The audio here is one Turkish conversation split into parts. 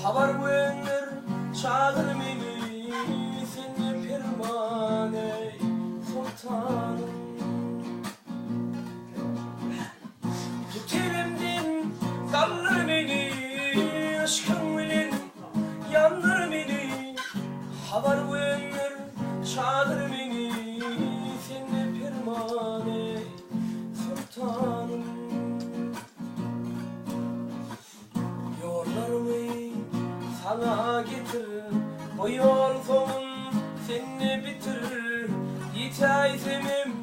Havar verir çağır beni, seni pervane sultanım. Tut elimden kaldır beni, aşkın bilen yandır beni. Havar verir çağır beni, seni pervane sultanım. Sana getirir, o yol sonun seni bitirir. Yitaysemim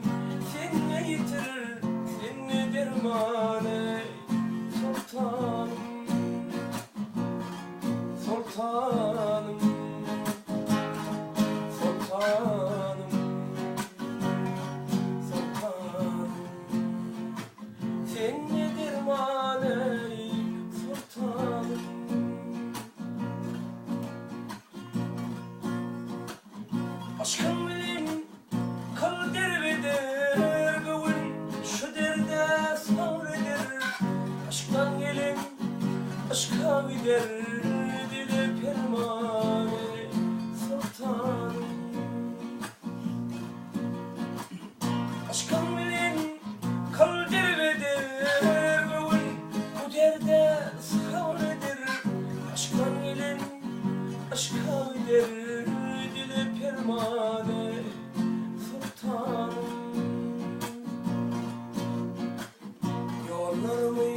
seni yitirir, seni dermane sultanım, sultanım, sultanım, sultanım. Seni dermane sultanım. Aşkın bilen kalder beder, bugün şu derde sabreder. Aşktan gelen aşka gider, dile pervane sultanım. Aşkın bilen kalder beder, bugün bu derde sabreder. Aşktan gelen aşka gider, pervane sultanım. Yollarımı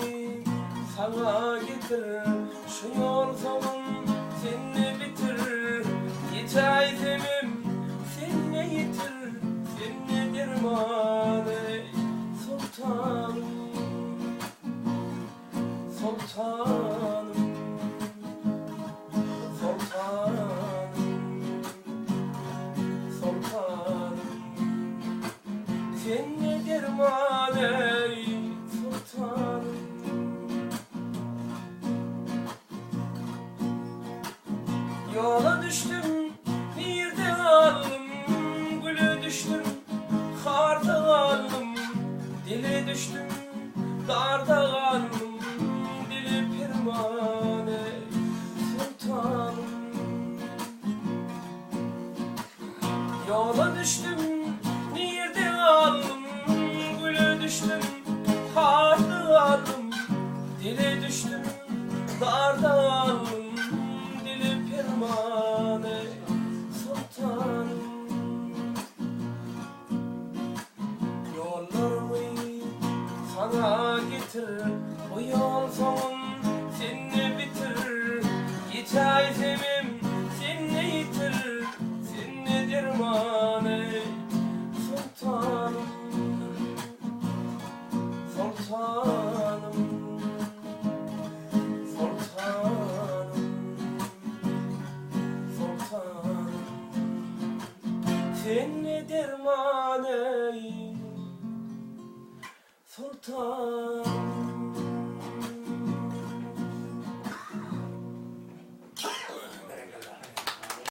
sana getirir, şu yol sonun seni bitirir. Yitaysemim seni yitirir, seni dermane sultanım, sultanım, sultanım. Seni dermane sultanım. Yola düştüm, bir de aldım, gülü düştüm, karda aldım. Dile düştüm, darda aldım, dili pervane sultanım. Yola düştüm, gülü düştüm, karda aldım. Dile düştüm, darda aldım, dili pervane sultanım. Yollarımı sana getirir, o yol sonun seni bitirir. Yitaysemim seni yitirir, seni dermane sultanım, sultanım, sultanım, sultanım. Seni dermane sultanım.